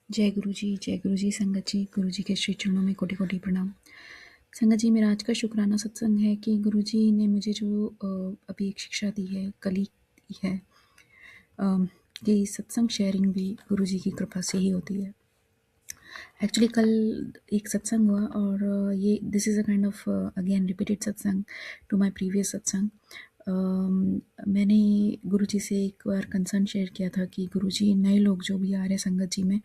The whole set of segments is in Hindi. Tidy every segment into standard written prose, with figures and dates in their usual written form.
जय गुरु जी संगत जी, गुरु जी के श्री चरणों में कोटि कोटि प्रणाम। संगत जी, मेरा आज का शुक्राना सत्संग है कि गुरु जी ने मुझे जो अभी एक शिक्षा दी है, कल ही दी है, कि सत्संग शेयरिंग भी गुरु जी की कृपा से ही होती है। एक्चुअली कल एक सत्संग हुआ और ये this is a kind of again repeated सत्संग टू माय प्रीवियस सत्संग। मैंने गुरुजी से एक बार कंसर्न शेयर किया था कि गुरुजी नए लोग जो भी आ रहे हैं संगत जी में,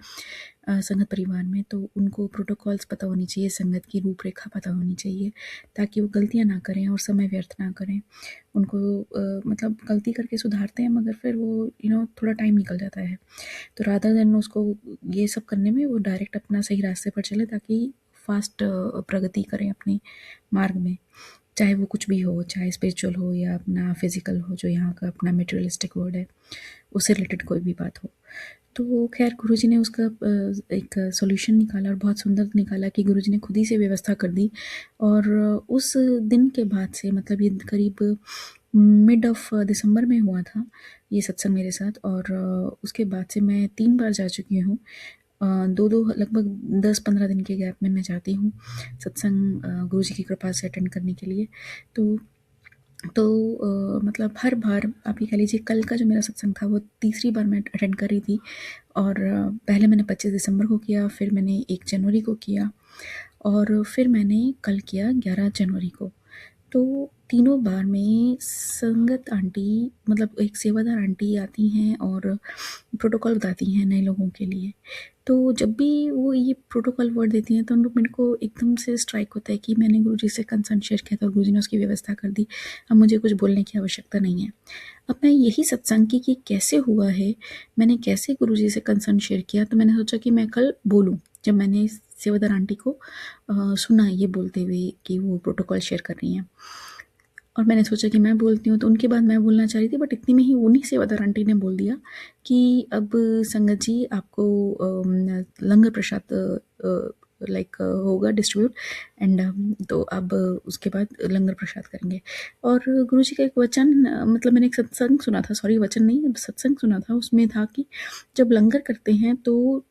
संगत परिवार में, तो उनको प्रोटोकॉल्स पता होनी चाहिए, संगत की रूपरेखा पता होनी चाहिए, ताकि वो गलतियां ना करें और समय व्यर्थ ना करें। उनको मतलब गलती करके सुधारते हैं मगर फिर वो थोड़ा टाइम निकल जाता है। तो रादर देन उसको ये सब करने में वो डायरेक्ट अपना सही रास्ते पर चले, ताकि फास्ट प्रगति करें अपने मार्ग में, चाहे वो कुछ भी हो, चाहे स्पिरिचुअल हो या अपना फिजिकल हो, जो यहाँ का अपना मटेरियलिस्टिक वर्ड है, उससे रिलेटेड कोई भी बात हो। तो खैर गुरुजी ने उसका एक सॉल्यूशन निकाला और बहुत सुंदर निकाला कि गुरुजी ने खुद ही से व्यवस्था कर दी। और उस दिन के बाद से, मतलब ये करीब मिड ऑफ दिसंबर में हुआ था ये सत्संग मेरे साथ, और उसके बाद से मैं 3 बार जा चुकी हूँ। दो दो लगभग 10-15 दिन के गैप में मैं जाती हूँ सत्संग गुरुजी की कृपा से अटेंड करने के लिए। तो मतलब हर बार आप ये कह लीजिए, कल का जो मेरा सत्संग था वो तीसरी बार मैं अटेंड कर रही थी। और पहले मैंने 25 दिसंबर को किया, फिर मैंने 1 जनवरी को किया, और फिर मैंने कल किया 11 जनवरी को। तो तीनों बार में संगत आंटी, मतलब एक सेवादार आंटी आती हैं और प्रोटोकॉल बताती हैं नए लोगों के लिए। तो जब भी वो ये प्रोटोकॉल वर्ड देती हैं तो मेरे को एकदम से स्ट्राइक होता है कि मैंने गुरुजी से कंसर्न शेयर किया था और गुरुजी ने उसकी व्यवस्था कर दी, अब मुझे कुछ बोलने की आवश्यकता नहीं है। अब मैं यही सत्संग की कि कैसे हुआ है, मैंने कैसे गुरुजी से कंसर्न शेयर किया, तो मैंने सोचा कि मैं कल बोलूँ। जब मैंने सेवादार आंटी को सुना ये बोलते हुए कि वो प्रोटोकॉल शेयर कर रही हैं, और मैंने सोचा कि मैं बोलती हूँ, तो उनके बाद मैं बोलना चाह रही थी, बट इतनी में ही उन्हीं सेवादार आंटी ने बोल दिया कि अब संगत जी आपको लंगर प्रसाद लाइक होगा डिस्ट्रीब्यूट, एंड तो अब उसके बाद लंगर प्रसाद करेंगे। और गुरुजी का एक वचन, मतलब मैंने एक सत्संग सुना था, सॉरी वचन नहीं सत्संग सुना था, उसमें था कि जब लंगर करते हैं तो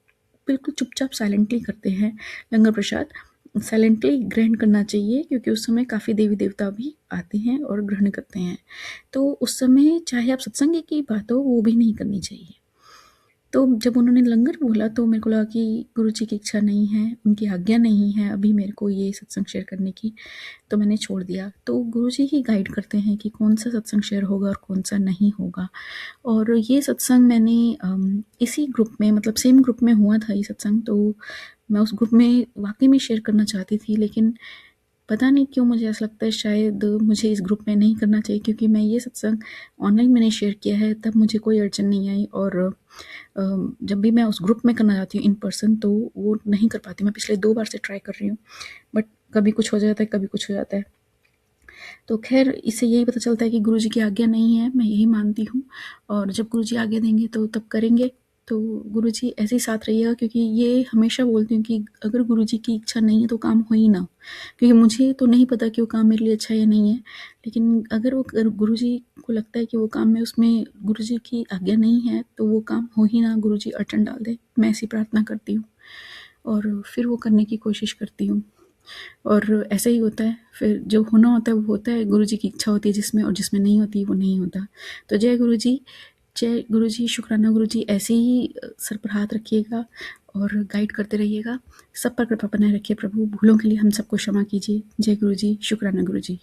बिल्कुल चुपचाप साइलेंटली करते हैं लंगर प्रसाद, साइलेंटली ग्रहण करना चाहिए, क्योंकि उस समय काफ़ी देवी देवता भी आते हैं और ग्रहण करते हैं। तो उस समय चाहे आप सत्संग की बात हो, वो भी नहीं करनी चाहिए। तो जब उन्होंने लंगर बोला तो मेरे को लगा कि गुरुजी की इच्छा नहीं है, उनकी आज्ञा नहीं है अभी मेरे को ये सत्संग शेयर करने की, तो मैंने छोड़ दिया। तो गुरुजी ही गाइड करते हैं कि कौन सा सत्संग शेयर होगा और कौन सा नहीं होगा। और ये सत्संग मैंने इसी ग्रुप में, मतलब सेम ग्रुप में हुआ था ये सत्संग, तो मैं उस ग्रुप में वाकई में शेयर करना चाहती थी, लेकिन पता नहीं क्यों मुझे ऐसा लगता है शायद मुझे इस ग्रुप में नहीं करना चाहिए, क्योंकि मैं ये सत्संग ऑनलाइन मैंने शेयर किया है, तब मुझे कोई अड़चन नहीं आई। और जब भी मैं उस ग्रुप में करना चाहती हूँ इन पर्सन, तो वो नहीं कर पाती। मैं पिछले 2 बार से ट्राई कर रही हूँ, बट कभी कुछ हो जाता है, कभी कुछ हो जाता है। तो खैर इससे यही पता चलता है कि गुरुजी की आज्ञा नहीं है, मैं यही मानती हूँ, और जब गुरुजी आज्ञा देंगे तो तब करेंगे। तो गुरुजी ऐसे ही साथ रहिएगा, क्योंकि ये हमेशा बोलती हूँ कि अगर गुरुजी की इच्छा नहीं है तो काम हो ही ना, क्योंकि मुझे तो नहीं पता कि वो काम मेरे लिए अच्छा है या नहीं है, लेकिन अगर गुरुजी को लगता है कि वो काम में, उसमें गुरुजी की आज्ञा नहीं है, तो वो काम हो ही ना, गुरुजी अड़चन डाल दे, मैं ऐसी प्रार्थना करती हूँ और फिर वो करने की कोशिश करती हूँ। और ऐसा ही होता है, फिर जो होना होता है वो होता है, गुरुजी की इच्छा होती है जिसमें, और जिसमें नहीं होती वो नहीं होता। तो जय गुरुजी, जय गुरुजी, शुक्राना गुरुजी। ऐसे ही सर पर हाथ रखिएगा और गाइड करते रहिएगा, सब पर कृपा बनाए रखिए प्रभु, भूलों के लिए हम सबको क्षमा कीजिए। जय गुरुजी, शुक्राना गुरुजी।